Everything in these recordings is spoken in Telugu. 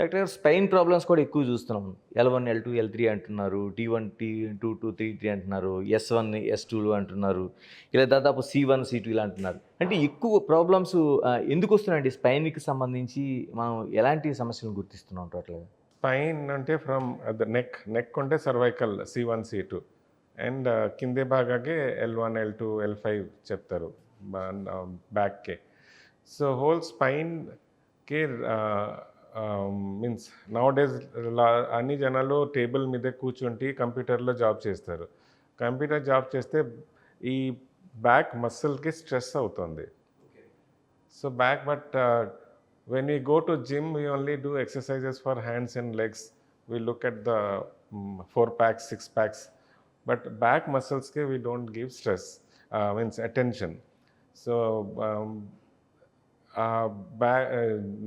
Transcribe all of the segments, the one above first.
డాక్టర్ స్పైన్ ప్రాబ్లమ్స్ కూడా ఎక్కువ చూస్తున్నాం. L1, L2, L3 అంటున్నారు. T1, T2, T3 అంటున్నారు. S1, S2 అంటున్నారు. ఇలా దాదాపు C1, C2 ఇలా అంటున్నారు. అంటే ఎక్కువ ప్రాబ్లమ్స్ ఎందుకొస్తున్నాయండి స్పైన్‌కి సంబంధించి మనం ఎలాంటి సమస్యలను గుర్తిస్తున్నాం టోటల్‌గా? స్పైన్ అంటే ఫ్రమ్ ద నెక్ ఉంటే సర్వైకల్ సి1 సి2 అండ్ కింది భాగాಗೆ L1 L2 L5 చెప్తారు బ్యాక్కే. సో హోల్ స్పైన్కి మీన్స్ నౌ డేస్ అన్ని జనాలు టేబుల్ మీదే కూర్చుంటి కంప్యూటర్లో జాబ్ చేస్తారు. కంప్యూటర్ జాబ్ చేస్తే ఈ బ్యాక్ మసిల్కి స్ట్రెస్ అవుతుంది. So when we go to gym, we only do exercises for hands and legs. We look at the 4 packs, 6 packs, but back muscles ke we don't give stress, means attention. So back,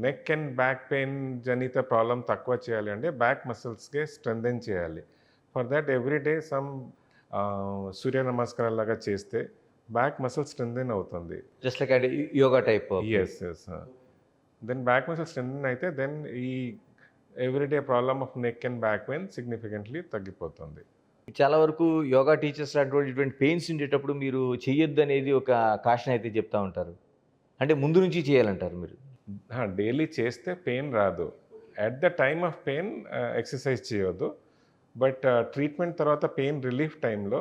neck and back pain janita problem takwa cheyali ante back muscles ke strengthen cheyali. For that every day some surya namaskaralu laga cheste back muscle strengthen avutundi. Just like అంటే yoga type. Yes. Then back muscle strengthen అయితే దెన్ ఈ everyday problem of neck and back pain significantly తగ్గిపోతుంది. చాలా వరకు యోగా టీచర్స్ ఇటువంటి పెయిన్స్ ఉండేటప్పుడు మీరు చెయ్యొద్దనేది ఒక కాషన్ అయితే చెప్తా ఉంటారు. అంటే ముందు నుంచి చేయాలంటారు మీరు. డైలీ చేస్తే పెయిన్ రాదు. At the time of pain exercise చేయొద్దు. బట్ ట్రీట్మెంట్ తర్వాత పెయిన్ రిలీఫ్ టైంలో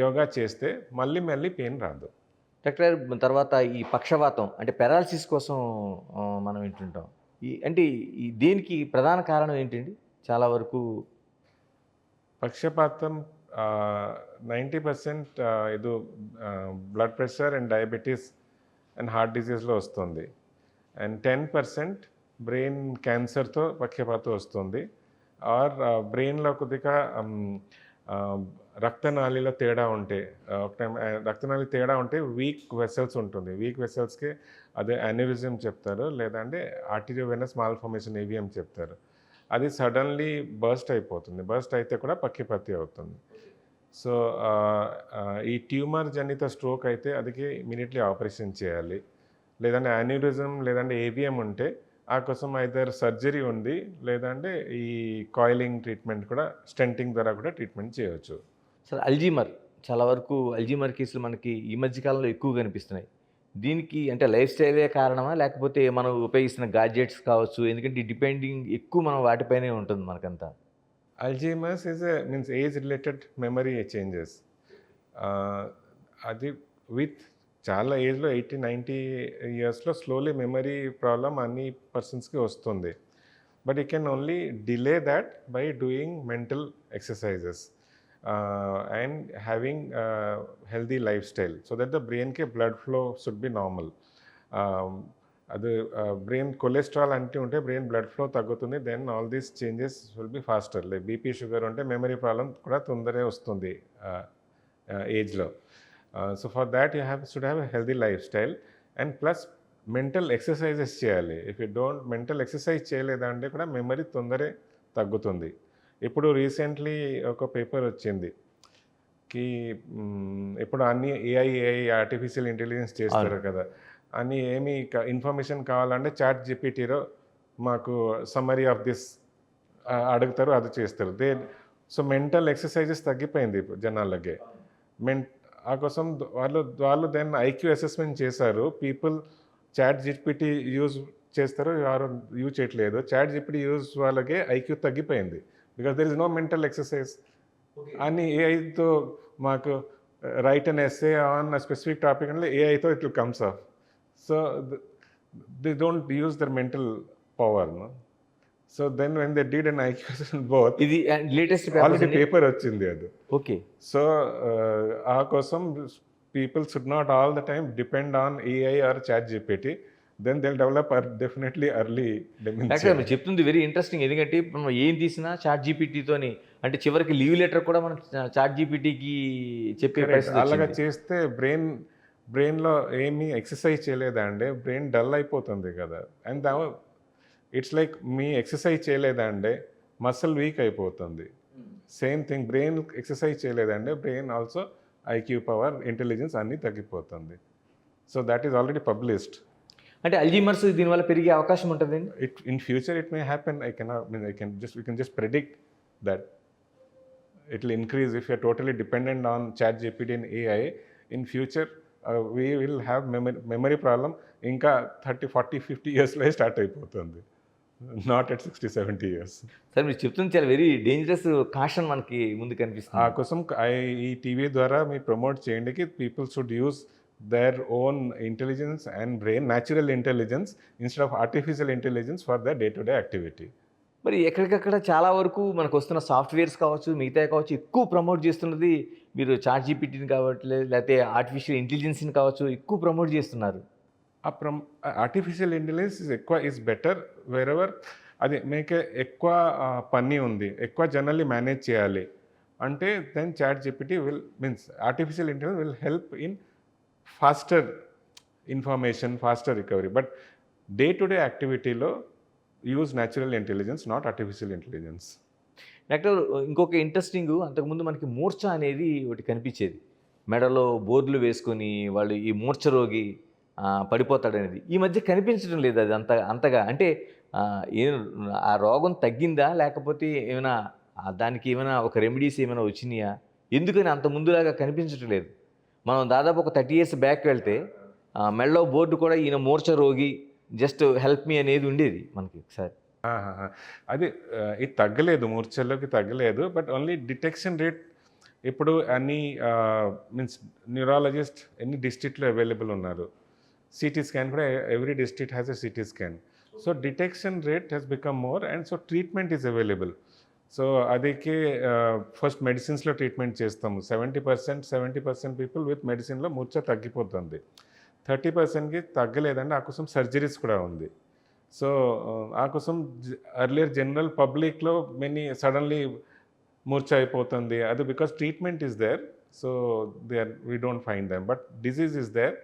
యోగా చేస్తే మళ్ళీ పెయిన్ రాదు. డాక్టర్ గారు తర్వాత ఈ పక్షవాతం అంటే పారాలిసిస్ కోసం మనం వింటుంటాం. అంటే దీనికి ప్రధాన కారణం ఏంటండి? చాలా వరకు పక్షపాతం 90% ఇది blood pressure and diabetes and heart డిసీజ్లో వస్తుంది. అండ్ 10% బ్రెయిన్ క్యాన్సర్తో పక్షపాతం వస్తుంది. ఆర్ బ్రెయిన్లో కొద్దిగా రక్తనాళిలో తేడా ఉంటే రక్తనాళి తేడా ఉంటే వీక్ వెసల్స్ ఉంటుంది. వీక్ వెసల్స్కి అదే యాన్యూరిజం చెప్తారు, లేదంటే ఆర్టీరియోవెనస్ మాల్ఫార్మేషన్ ఏవిఎం చెప్తారు. అది సడన్లీ బర్స్ట్ అయిపోతుంది. బర్స్ట్ అయితే కూడా పక్షపాతి అవుతుంది. సో ఈ ట్యూమర్ జనిత స్ట్రోక్ అయితే అదికి ఇమీడియట్లీ ఆపరేషన్ చేయాలి. లేదంటే యాన్యూరిజం లేదంటే ఏవిఎం ఉంటే ఆ కోసం ఐదర్ సర్జరీ ఉంది, లేదంటే ఈ కాయిలింగ్ ట్రీట్మెంట్ కూడా స్టెంటింగ్ ద్వారా కూడా ట్రీట్మెంట్ చేయవచ్చు. సార్ చాలా వరకు అల్జీమర్ కేసులు మనకి ఈ మధ్య కాలంలో ఎక్కువ కనిపిస్తున్నాయి. దీనికి అంటే లైఫ్ స్టైలే కారణమా? లేకపోతే మనం ఉపయోగిస్తున్న గాడ్జెట్స్ కావచ్చు? ఎందుకంటే డిపెండింగ్ ఎక్కువ మనం వాటిపైనే ఉంటుంది మనకంతా. Alzheimer's means age related memory changes. అది విత్ చాలా ఏజ్లో 80-90 ఇయర్స్లో స్లోలీ మెమరీ ప్రాబ్లం అన్ని పర్సన్స్కి వస్తుంది. But you can only delay that by doing mental exercises and having healthy lifestyle so that the brain ke blood flow should be normal. అది బ్రెయిన్ కొలెస్ట్రాల్ అంటే ఉంటే బ్రెయిన్ బ్లడ్ ఫ్లో తగ్గుతుంది. Then all these changes will be faster. Like BP sugar ఉంటే మెమరీ ప్రాబ్లం కూడా తొందరగా వస్తుంది ఏజ్లో. So for that you should have a healthy lifestyle and plus mental exercises చేయాలి. If you don't mental exercise చేయలేదంటే కూడా మెమరీ తొందరే తగ్గుతుంది. ఇప్పుడు రీసెంట్లీ ఒక పేపర్ వచ్చింది కి ఇప్పుడు అన్ని ఏఐ ఆర్టిఫిషియల్ ఇంటెలిజెన్స్ చేస్తారు కదా, అని ఏమి ఇన్ఫర్మేషన్ కావాలంటే చాట్ జీపీటీలో మాకు సమ్మరీ ఆఫ్ దిస్ అడుగుతారు, అది చేస్తారు. సో మెంటల్ ఎక్సర్సైజెస్ తగ్గిపోయింది జనాలకి. ఆ కోసం వాళ్ళు దెన్ ఐక్యూ అసెస్మెంట్ చేశారు. పీపుల్ చాట్ జీపీటీ యూజ్ చేస్తారు, ఎవరు యూజ్ చేయట్లేదు. చాట్ జీపీటీ యూజ్ వాళ్ళకి ఐక్యూ తగ్గిపోయింది. Because there is no mental exercise. And AI to maku write an essay on a specific topic and AI to it will comes off. So they don't use their mental power, no. So then when they did an IQ assessment both, ఇది లేటెస్ట్ already paper వచ్చింది అది. ఓకే. So ఆ కోసం people should not all the time depend on AI or chat GPT. Then they'll develop definitely early dementia. మీరు చెప్తుంది వెరీ ఇంట్రెస్టింగ్. ఎందుకంటే మనం ఏం తీసినా చాట్ జీపీటీతోని అంటే చివరికి లీవ్ లెటర్ కూడా మనం చాట్ జీపీటీకి చెప్పే పరిస్థితి అలాగా చేస్తే బ్రెయిన్లో ఏమీ ఎక్సర్సైజ్ చేయలేదా అండి, బ్రెయిన్ డల్ అయిపోతుంది కదా. అండ్ ఇట్స్ లైక్ మీ ఎక్సర్సైజ్ చేయలేదా అండి, మసిల్ వీక్ అయిపోతుంది. సేమ్ థింగ్ బ్రెయిన్ ఎక్సర్సైజ్ చేయలేదంటే brain also IQ power intelligence అన్నీ తగ్గిపోతుంది. So that is already published. అంటే అల్జీమర్స్ దీనివల్ల పెరిగే అవకాశం ఉంటుందండి. In future it may happen. We can just predict that it will increase if you are totally dependent on ChatGPT and AI. In future we will have memory problem ఇంకా 30, 40, 50 yearsలో స్టార్ట్ అయిపోతుంది, నాట్ at 60, 70 years. సార్ మీరు చెప్తుంది చాలా వెరీ డేంజరస్ కాషన్ మనకి ముందు కనిపిస్తుంది. ఆ కోసం ఈ టీవీ ద్వారా మీరు ప్రమోట్ చేయండికి people should use their own intelligence and brain, natural intelligence, instead of artificial intelligence for their day-to-day activity. మరి ఎక్కడికక్కడ చాలా వరకు మనకు వస్తున్న సాఫ్ట్వేర్స్ కావచ్చు, మిగతా కావచ్చు, ఎక్కువ ప్రమోట్ చేస్తున్నది మీరు చాట్ జీపీటీని కావచ్చు, లేకపోతే ఆర్టిఫిషియల్ ఇంటెలిజెన్స్ని కావచ్చు, ఎక్కువ ప్రమోట్ చేస్తున్నారు. Artificial intelligence is better wherever. అది మీకు ఎక్కువ పని ఉంది, ఎక్కువ జనరల్లీ మేనేజ్ చేయాలి అంటే then chat GPT means artificial intelligence will help in faster information, faster recovery. But day to day యాక్టివిటీలో use natural intelligence, not artificial intelligence. Doctor ఇంకొక ఇంట్రెస్టింగ్, అంతకుముందు మనకి మూర్ఛ అనేది ఒకటి కనిపించేది, మెడలో బోర్డులు వేసుకొని వాళ్ళు ఈ మూర్ఛ రోగి పడిపోతాడనేది. ఈ మధ్య కనిపించడం లేదు అది అంతగా. అంటే ఆ రోగం తగ్గిందా, లేకపోతే ఏమైనా దానికి ఏమైనా ఒక రెమెడీస్ ఏమైనా వచ్చినాయా, ఎందుకని అంత ముందులాగా కనిపించడం లేదు? మనం దాదాపు ఒక 30 years బ్యాక్ వెళ్తే మెడలో బోర్డు కూడా ఈయన మూర్ఛ రోగి, జస్ట్ హెల్ప్ మీ అనేది ఉండేది మనకి ఒకసారి. అది ఇది తగ్గలేదు, మూర్ఛల్లోకి తగ్గలేదు. బట్ ఓన్లీ డిటెక్షన్ రేట్ ఇప్పుడు అన్ని మీన్స్ న్యూరాలజిస్ట్ ఎన్ని డిస్ట్రిక్ట్లో అవైలబుల్ ఉన్నారు. సిటీ స్కాన్ కూడా every district has a CT scan. So detection rate has become more and so treatment is available. So అదికి ఫస్ట్ మెడిసిన్స్లో ట్రీట్మెంట్ చేస్తాము. 70% పీపుల్ విత్ మెడిసిన్లో మూర్ఛ తగ్గిపోతుంది. 30%కి తగ్గలేదండి, ఆ కోసం సర్జరీస్ కూడా ఉంది. సో ఆ కోసం అర్లియర్ జనరల్ పబ్లిక్లో సడన్లీ మూర్ఛ అయిపోతుంది, అది because treatment is there. So we don't find them. But disease is there,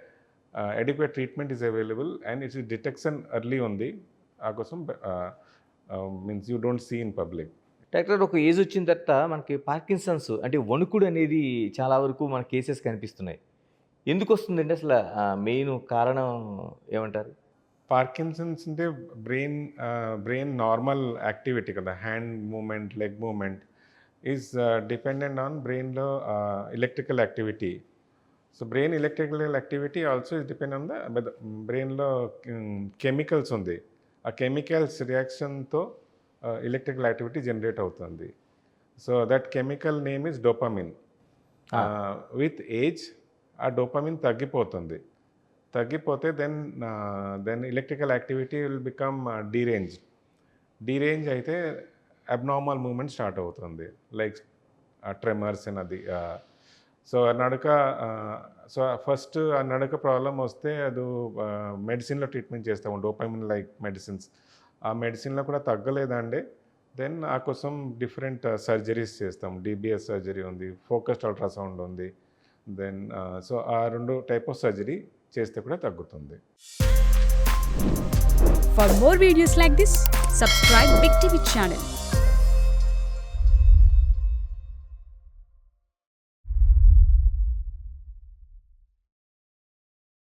adequate treatment is available and its detection early ఉంది. ఆ కోసం means you don't see in public. Doctor ఒక ఏజ్ వచ్చిన తర్వాత మనకి పార్కిన్సన్స్ అంటే వణుకుడు అనేది చాలా వరకు మన కేసెస్ కనిపిస్తున్నాయి. ఎందుకు వస్తుందండి అసలు? మెయిన్ కారణం ఏమంటారు? పార్కిన్సన్స్ అంటే బ్రెయిన్ నార్మల్ యాక్టివిటీ కదా, hand movement, leg movement is dependent on బ్రెయిన్లో electrical activity. So brain electrical activity also is depend on the బ్రెయిన్లో కెమికల్స్ ఉంది. ఆ కెమికల్స్ రియాక్షన్తో ఎలక్ట్రికల్ యాక్టివిటీ జనరేట్ అవుతుంది. So that chemical name is dopamine. With age ఆ డోపమిన్ తగ్గిపోతుంది. తగ్గిపోతే then electrical activity will become derange అయితే అబ్నార్మల్ మూమెంట్ స్టార్ట్ అవుతుంది, లైక్ ట్రెమర్స్ అండ్ అది. సో ఫస్ట్ ఆ నడక ప్రాబ్లం వస్తే అది మెడిసిన్లో ట్రీట్మెంట్ చేస్తాము, డోపమిన్ లైక్ మెడిసిన్స్. ఆ మెడిసిన్లో కూడా తగ్గలేదండి, దెన్ ఆ కోసం డిఫరెంట్ సర్జరీస్ చేస్తాం. DBS సర్జరీ ఉంది, ఫోకస్డ్ అల్ట్రాసౌండ్ ఉంది. దెన్ సో ఆ 2 టైప్ ఆఫ్ సర్జరీ చేస్తే కూడా తగ్గుతుంది. For more videos like this, subscribe Big TV channel.